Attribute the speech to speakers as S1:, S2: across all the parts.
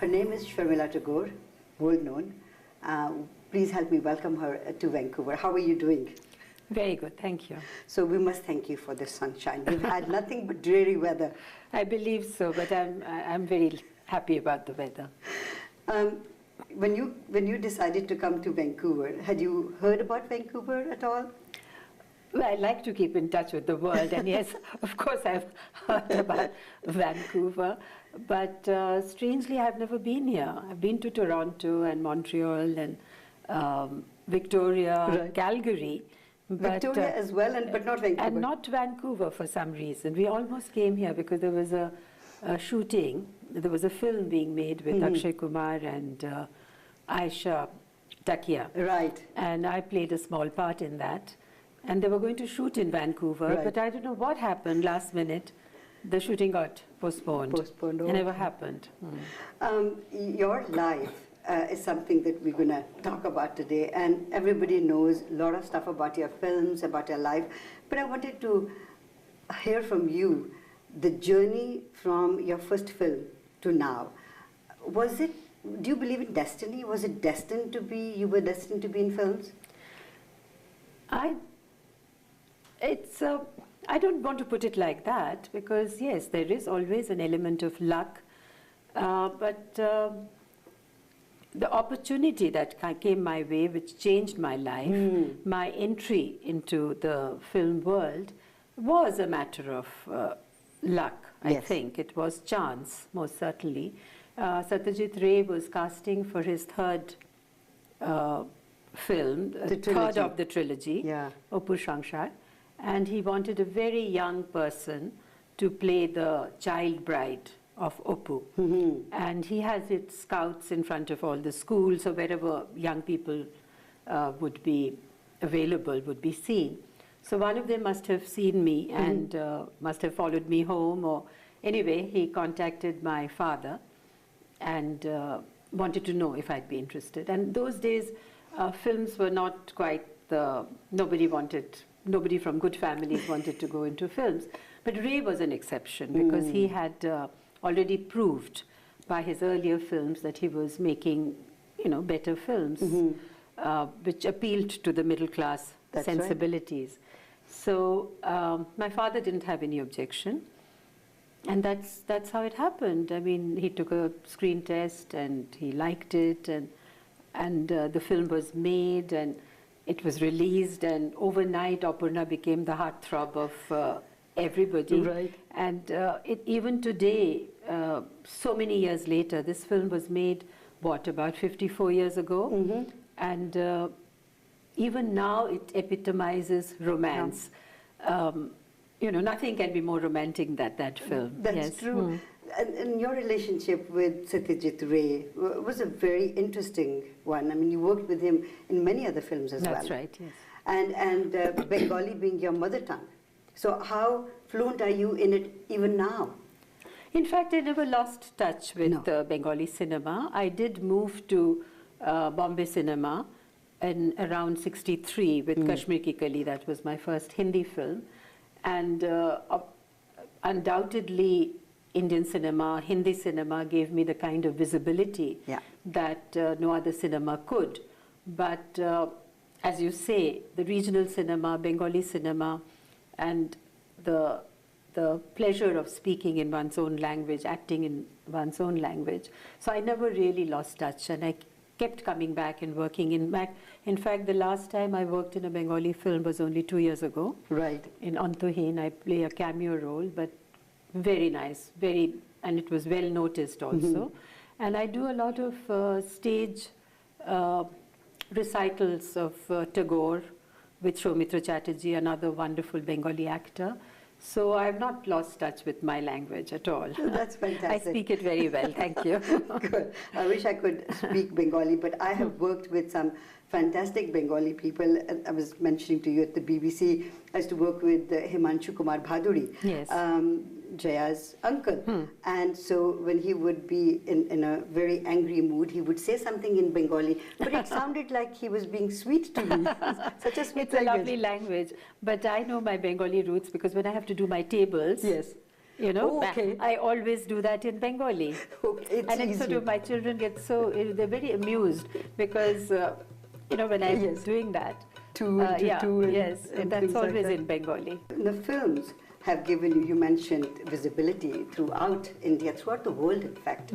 S1: Her name is Sharmila Tagore, world known. Please help me welcome her to Vancouver. How are you doing?
S2: Very good, thank you.
S1: So we must thank you for the sunshine. We've had nothing but dreary weather.
S2: I believe so, but I'm very happy about the weather.
S1: When you decided to come to Vancouver, had you heard about Vancouver at all?
S2: Well, I like to keep in touch with the world, and yes, of course I've heard about Vancouver, but strangely I've never been here. I've been to Toronto and Montreal and Victoria,
S1: right.
S2: Calgary.
S1: Victoria as well, but not Vancouver.
S2: And not Vancouver for some reason. We almost came here because there was a shooting. There was a film being made with Akshay Kumar and Aisha Takia.
S1: Right.
S2: And I played a small part in that. And they were going to shoot in Vancouver,
S1: right.
S2: but I don't know what happened last minute. The shooting got postponed.
S1: Postponed.
S2: It never happened.
S1: Your life is something that we're going to talk about today, and everybody knows a lot of stuff about your films, about your life. But I wanted to hear from you the journey from your first film to now. Do you believe in destiny? Was it destined to be, you were destined to be in films?
S2: I don't want to put it like that, because yes, there is always an element of luck, but the opportunity that came my way, which changed my life, my entry into the film world, was a matter of luck, I think. It was chance, most certainly. Satyajit Ray was casting for his third film, third of the trilogy, Opur Shangshar, and he wanted a very young person to play the child bride of Oppu. And he has its scouts in front of all the schools, so wherever young people would be available, would be seen. So one of them must have seen me and must have followed me home, or anyway, he contacted my father and wanted to know if I'd be interested. And those days, films were not quite nobody from good families wanted to go into films. But Ray was an exception, because he had already proved by his earlier films that he was making, better films, which appealed to the middle class sensibilities. Right. So my father didn't have any objection, and that's how it happened. I mean, he took a screen test and he liked it, and the film was made and it was released, and overnight Aparna became the heartthrob of everybody. Right. And even today, so many years later, this film was made, about 54 years ago? And even now it epitomizes romance. Nothing can be more romantic than that film.
S1: That's true. And your relationship with Satyajit Ray was a very interesting one. I mean, you worked with him in many other films as well.
S2: That's right, yes.
S1: And Bengali being your mother tongue. So how fluent are you in it even now?
S2: In fact, I never lost touch with Bengali cinema. I did move to Bombay cinema in around 63 with Kashmir Ki Kali. That was my first Hindi film. And undoubtedly, Indian cinema, Hindi cinema gave me the kind of visibility that no other cinema could. But as you say, the regional cinema, Bengali cinema, and the pleasure of speaking in one's own language, acting in one's own language. So I never really lost touch, and I kept coming back and working. In fact, the last time I worked in a Bengali film was only 2 years ago. Right. In Antuhin, I play a cameo role, but very nice, and it was well noticed also. And I do a lot of stage recitals of Tagore with Soumitra Chatterjee, another wonderful Bengali actor. So I have not lost touch with my language at all.
S1: That's fantastic.
S2: I speak it very well, thank you.
S1: Good. I wish I could speak Bengali, but I have worked with some fantastic Bengali people. I was mentioning to you at the BBC, I used to work with Himanshu Kumar Bhaduri.
S2: Yes.
S1: Jaya's uncle. And so when he would be in a very angry mood, he would say something in Bengali, but it sounded like he was being sweet to me. Such a sweet
S2: It's a lovely language. But I know my Bengali roots because when I have to do my tables,
S1: yes,
S2: You know,
S1: Oh, okay.
S2: I always do that in Bengali.
S1: Okay, it's
S2: and it's sort
S1: easy.
S2: of, my children get so, they're very amused because, you know, when I'm
S1: Yes.
S2: doing that.
S1: Two into two and-
S2: yes,
S1: and
S2: that's
S1: things like
S2: always
S1: that.
S2: in Bengali.
S1: The films have given you mentioned visibility throughout India, throughout the world, in fact.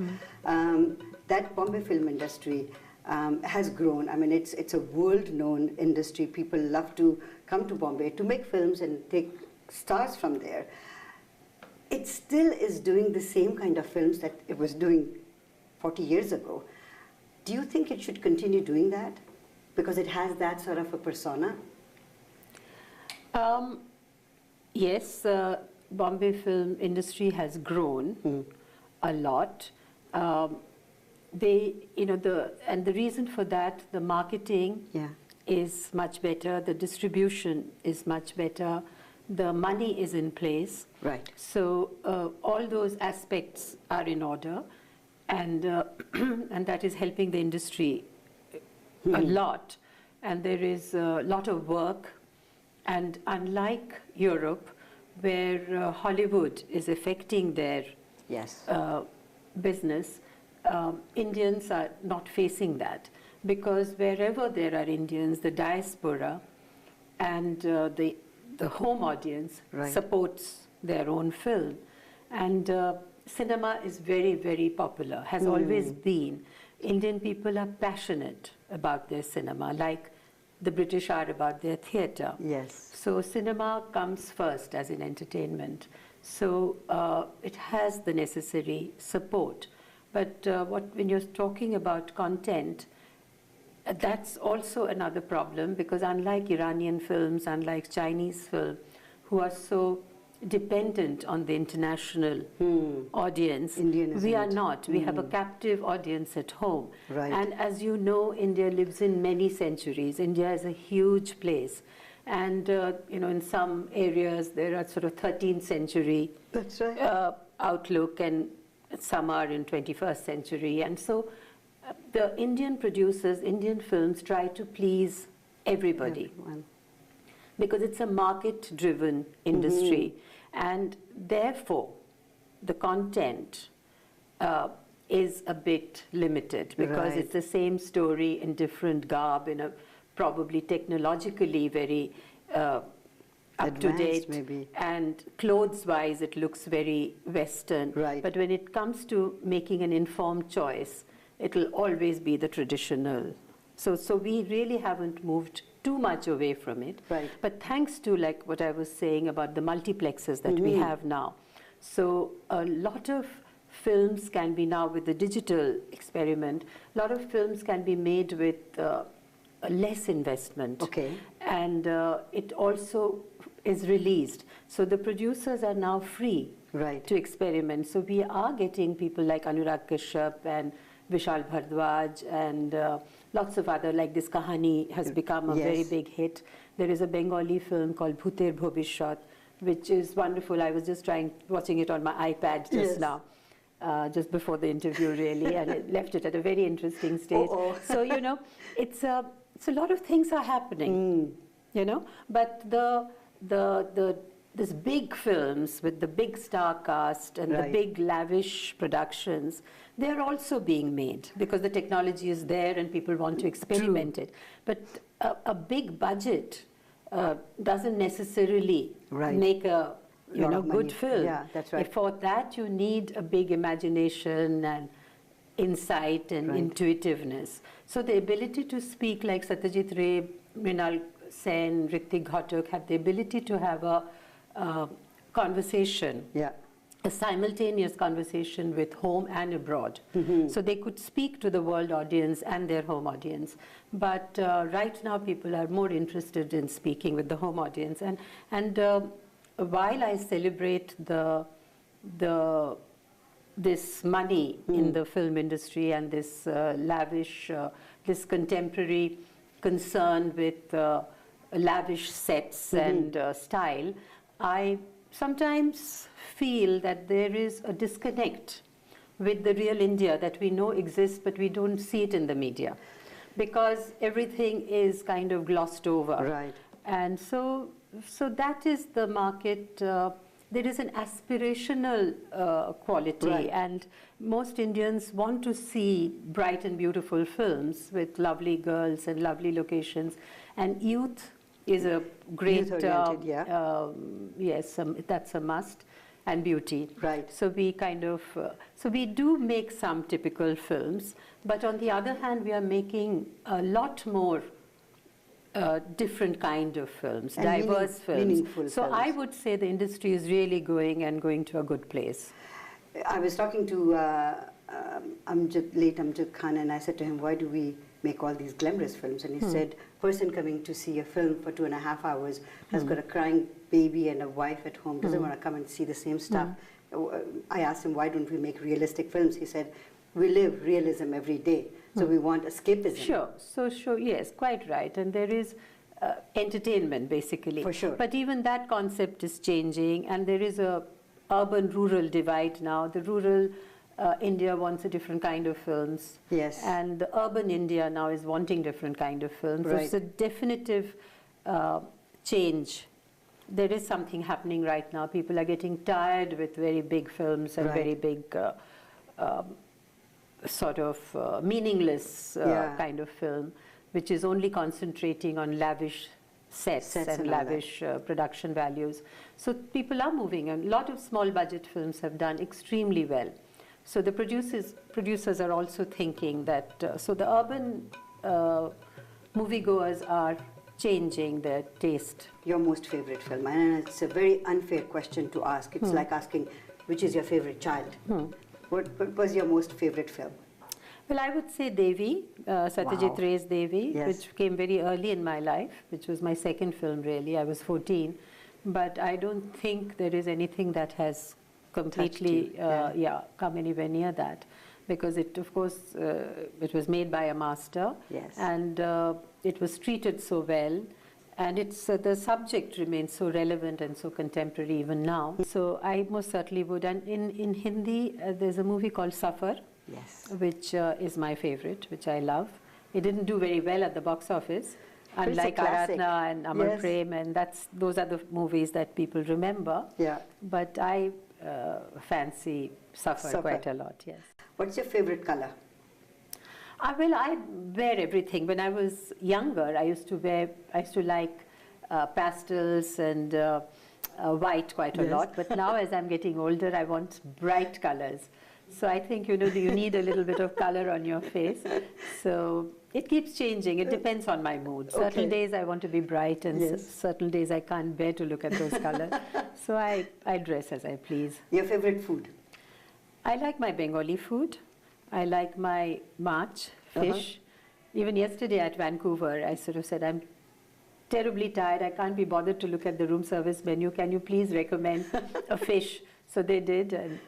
S1: That Bombay film industry has grown. I mean, it's a world-known industry. People love to come to Bombay to make films and take stars from there. It still is doing the same kind of films that it was doing 40 years ago. Do you think it should continue doing that? Because it has that sort of a persona?
S2: Yes, Bombay film industry has grown a lot. And the reason for that, the marketing is much better, the distribution is much better, the money is in place.
S1: Right.
S2: So all those aspects are in order, and and that is helping the industry a lot. And there is a lot of work. And unlike Europe, where Hollywood is affecting their business, Indians are not facing that, because wherever there are Indians, the diaspora and the home audience supports their own film. And cinema is very, very popular, has always been. Indian people are passionate about their cinema, like the British are about their theatre.
S1: Yes.
S2: So cinema comes first as an entertainment. So it has the necessary support. But when you're talking about content, that's also another problem, because unlike Iranian films, unlike Chinese film, who are so dependent on the international audience, we are not. We have a captive audience at home.
S1: Right.
S2: And as you know, India lives in many centuries. India is a huge place. And, you know, in some areas, there are sort of 13th century
S1: That's right.
S2: outlook, and some are in 21st century. And so the Indian producers, Indian films try to please everybody. Because it's a market-driven industry. And therefore, the content is a bit limited, because it's the same story in different garb, in a probably technologically very up-to-date.
S1: Maybe.
S2: And clothes-wise, it looks very Western.
S1: Right.
S2: But when it comes to making an informed choice, it'll always be the traditional. So we really haven't moved too much away from it.
S1: Right.
S2: But thanks to, like what I was saying about the multiplexes that we have now, so a lot of films can be now, with the digital experiment, a lot of films can be made with less investment.
S1: Okay.
S2: And it also is released. So the producers are now free to experiment. So we are getting people like Anurag Kashyap and Vishal Bhardwaj and lots of other, like this Kahani has become a very big hit. There is a Bengali film called Bhuter Bhovishyat, which is wonderful. I was just watching it on my iPad just now, just before the interview really, and it left it at a very interesting stage. So, you know, it's a lot of things are happening, you know, but these big films with the big star cast and the big lavish productions, they're also being made because the technology is there and people want to experiment it. But a big budget doesn't necessarily make a good film.
S1: Yeah, that's right.
S2: For that, you need a big imagination and insight and intuitiveness. So the ability to speak, like Satyajit Ray, Mrinal Sen, Ritik Ghatak, have the ability to have a conversation, a simultaneous conversation with home and abroad. So they could speak to the world audience and their home audience. But right now people are more interested in speaking with the home audience. And while I celebrate this money in the film industry and this lavish, this contemporary concern with lavish sets and style, I sometimes feel that there is a disconnect with the real India that we know exists, but we don't see it in the media because everything is kind of glossed over.
S1: Right.
S2: And so that is the market. The there is an aspirational quality,
S1: Right.
S2: and most Indians want to see bright and beautiful films with lovely girls and lovely locations, and youth is a great,
S1: Youth-oriented, yeah.
S2: yes, that's a must, and beauty.
S1: Right.
S2: So we kind of, so we do make some typical films, but on the other hand, we are making a lot more different kind of films,
S1: And
S2: diverse films.
S1: meaningful
S2: So
S1: films.
S2: I would say the industry is really going to a good place.
S1: I was talking to late Amjad Khan, and I said to him, why do we make all these glamorous films? And he said, person coming to see a film for 2.5 hours has got a crying baby and a wife at home, doesn't want to come and see the same stuff. I asked him, why don't we make realistic films? He said, we live realism every day, so we want escapism.
S2: Sure, yes, quite right. And there is entertainment, basically.
S1: For sure.
S2: But even that concept is changing, and there is a urban-rural divide now. The rural India wants a different kind of films.
S1: Yes.
S2: And the urban India now is wanting different kind of films.
S1: Right.
S2: It's a definitive change. There is something happening right now. People are getting tired with very big films and
S1: Right.
S2: very big sort of meaningless kind of film, which is only concentrating on lavish sets and
S1: and all that.
S2: lavish production values. So people are moving, and a lot of small budget films have done extremely well. So the producers are also thinking that, so the urban moviegoers are changing their taste.
S1: Your most favorite film? And it's a very unfair question to ask. It's like asking, which is your favorite child? What was your most favorite film?
S2: Well, I would say Devi, Satyajit
S1: Wow.
S2: Ray's Devi,
S1: Yes.
S2: which came very early in my life, which was my second film really. I was 14. But I don't think there is anything that has completely come anywhere near that. Because it, of course, it was made by a master.
S1: Yes.
S2: And it was treated so well. And it's the subject remains so relevant and so contemporary even now. So I most certainly would. And in Hindi, there's a movie called Safar,
S1: Yes.
S2: which is my favorite, which I love. It didn't do very well at the box office,
S1: But it's a
S2: unlike
S1: classic.
S2: Aradhna and Amar
S1: Yes.
S2: Prem, and those are the movies that people remember.
S1: Yeah.
S2: But I fancy Safar quite a lot, yes.
S1: What's your favorite color?
S2: Well, I wear everything. When I was younger, I used to like pastels and white quite a
S1: Yes.
S2: lot. But now, as I'm getting older, I want bright colors. So I think, you need a little bit of color on your face. So it keeps changing. It depends on my mood. Certain days I want to be bright, and
S1: Yes.
S2: certain days I can't bear to look at those colors. So I dress as I please.
S1: Your favorite food?
S2: I like my Bengali food. I like my march, fish. Even yesterday at Vancouver, I sort of said, I'm terribly tired. I can't be bothered to look at the room service menu. Can you please recommend a fish? So they did, and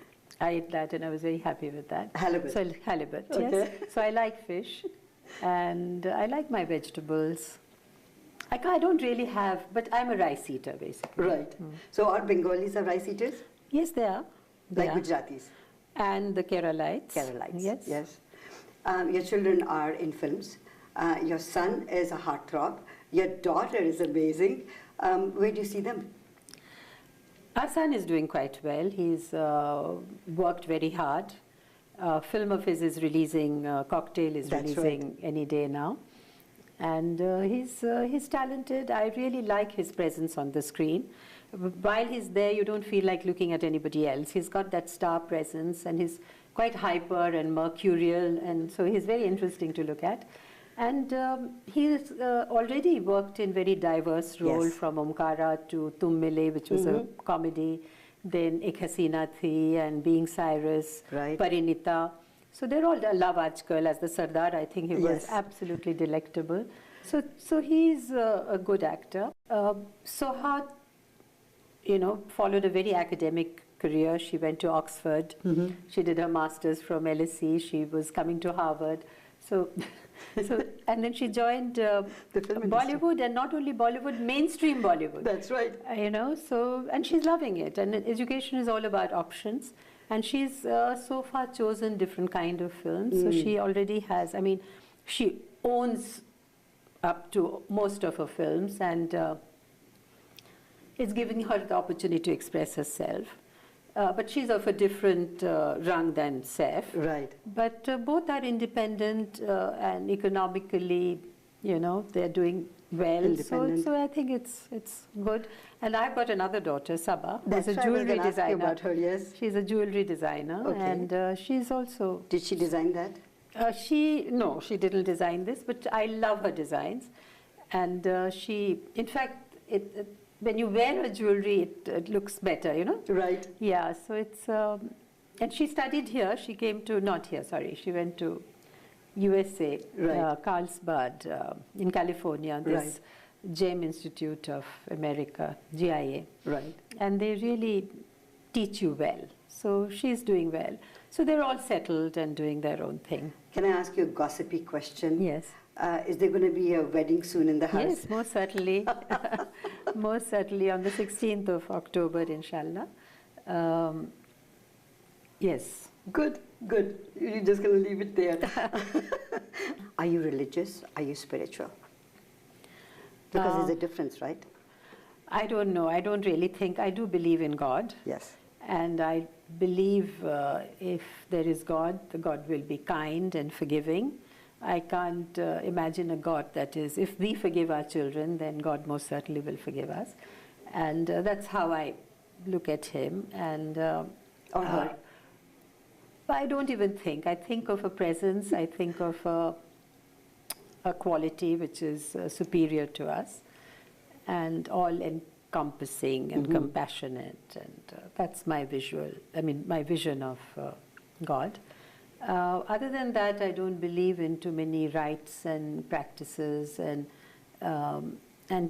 S2: I ate that, and I was very happy with that.
S1: Halibut.
S2: So halibut, yes.
S1: Okay.
S2: So I like fish, and I like my vegetables. I don't really have, but I'm a rice eater, basically.
S1: Right. So are Bengalis are rice eaters?
S2: Yes, they are. They
S1: Like
S2: are.
S1: Gujaratis?
S2: And the Keralites.
S1: Keralites.
S2: Yes.
S1: Yes. Your children are in films. Your son is a heartthrob. Your daughter is amazing. Where do you see them?
S2: Our son is doing quite well. He's worked very hard. Film of his is releasing, Cocktail is
S1: That's
S2: releasing any day now. And he's talented. I really like his presence on the screen. While he's there, you don't feel like looking at anybody else. He's got that star presence, and he's quite hyper and mercurial, and so he's very interesting to look at. And he's already worked in very diverse roles,
S1: Yes.
S2: from Omkara to Tum Mile, which was a comedy, then Ek Hasina Thi and Being Cyrus,
S1: Right.
S2: Parinita. So they're all Love Ajkal as the Sardar. I think he was
S1: Yes.
S2: absolutely delectable. So he's a good actor. Soha, followed a very academic career. She went to Oxford. She did her master's from LSE. She was coming to Harvard. So and then she joined
S1: The film industry.
S2: Bollywood, and not only Bollywood, mainstream Bollywood.
S1: That's right.
S2: And she's loving it. And education is all about options. And she's so far chosen different kind of films. So she already has, she owns up to most of her films. And it's giving her the opportunity to express herself. But she's of a different rung than Saif.
S1: Right.
S2: But both are independent and economically, they're doing well. So I think it's good. And I've got another daughter, Sabah, who's a jewelry designer.
S1: Ask you about her, yes.
S2: She's a jewelry designer, and she's also.
S1: Did she design that?
S2: No, she didn't design this, but I love her designs, and in fact, when you wear her jewelry, it looks better,
S1: Right.
S2: Yeah, so it's, and she studied here. She came to, not here, sorry, she went to USA,
S1: right.
S2: Carlsbad in California, this GEM Institute of America, GIA.
S1: Right.
S2: And they really teach you well. So she's doing well. So they're all settled and doing their own thing.
S1: Can I ask you a gossipy question?
S2: Yes.
S1: Is there going to be a wedding soon in the house?
S2: Yes, most certainly. Most certainly on the 16th of October, inshallah. Yes.
S1: Good, good. You're just going to leave it there. Are you religious? Are you spiritual? Because there's a difference, right?
S2: I don't know. I don't really think. I do believe in God.
S1: Yes.
S2: And I believe if there is God, the God will be kind and forgiving. I can't imagine a God that is, if we forgive our children, then God most certainly will forgive us. And that's how I look at him. And
S1: or her.
S2: I don't even think. I think of a presence. I think of a quality which is superior to us and all-encompassing and compassionate. And that's my my vision of God. Other than that, I don't believe in too many rites and practices and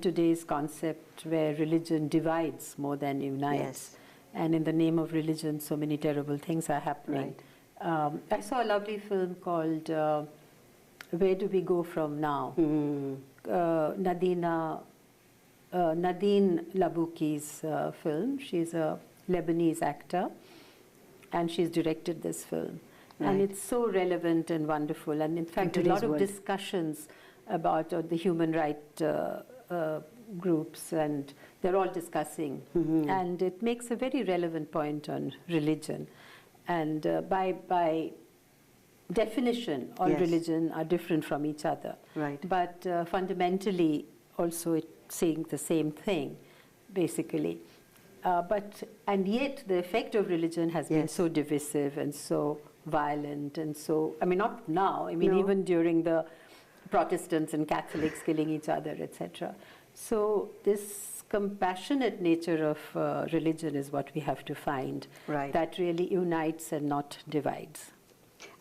S2: today's concept where religion divides more than unites.
S1: Yes.
S2: And in the name of religion, so many terrible things are happening.
S1: Right.
S2: I saw a lovely film called Where Do We Go From Now? Nadine Labouki's film. She's a Lebanese actor, and she's directed this film. Right. And it's so relevant and wonderful. And in fact, a lot of discussions about the human rights groups, and they're all discussing. And it makes a very relevant point on religion. And by definition, all religion are different from each other.
S1: Right.
S2: But fundamentally, also it's saying the same thing, basically. And yet, the effect of religion has been so divisive and so violent and so, not now, even during the Protestants and Catholics killing each other, etc. So this compassionate nature of religion is what we have to find, that really unites and not divides.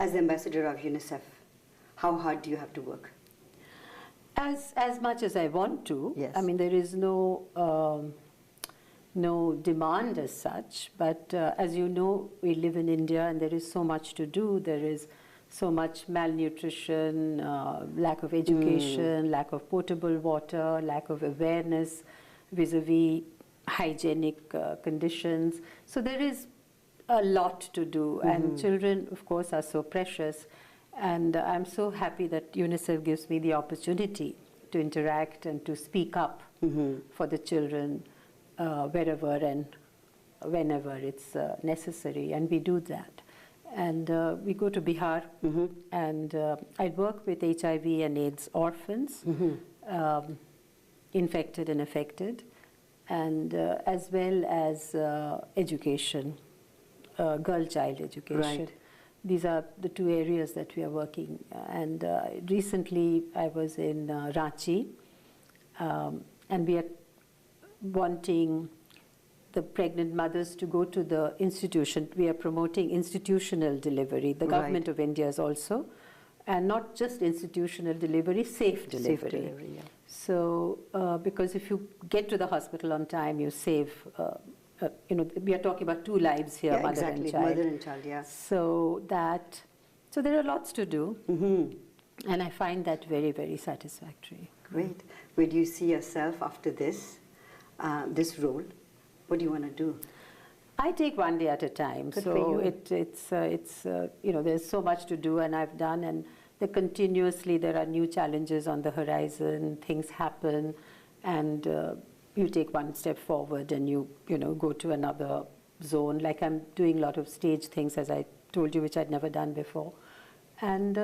S1: As the ambassador of UNICEF, how hard do you have to work?
S2: As much as I want to.
S1: Yes.
S2: There is no demand as such, but as you know, we live in India and there is so much to do. There is so much malnutrition, lack of education, lack of potable water, lack of awareness vis-a-vis hygienic conditions. So there is a lot to do, and children, of course, are so precious. And I'm so happy that UNICEF gives me the opportunity to interact and to speak up for the children wherever and whenever it's necessary, and we do that. And we go to Bihar, and I work with HIV and AIDS orphans, infected and affected, and as well as education, girl-child education.
S1: Right.
S2: These are the two areas that we are working. And recently I was in Ranchi, and we are wanting the pregnant mothers to go to the institution. We are promoting institutional delivery. The government of India is also. And not just institutional delivery, safe delivery.
S1: Safe delivery, yeah.
S2: So, because if you get to the hospital on time, you save, we are talking about 2 lives here, mother and child.
S1: Mother and child, yeah.
S2: So there are lots to do. And I find that very, very satisfactory.
S1: Great. Where do you see yourself after this role? What do you want to do?
S2: I take one day at a time.
S1: Good
S2: so it's there's so much to do, and I've done, and there are new challenges on the horizon. Things happen, and you take one step forward and you go to another zone. Like I'm doing a lot of stage things, as I told you, which I'd never done before. And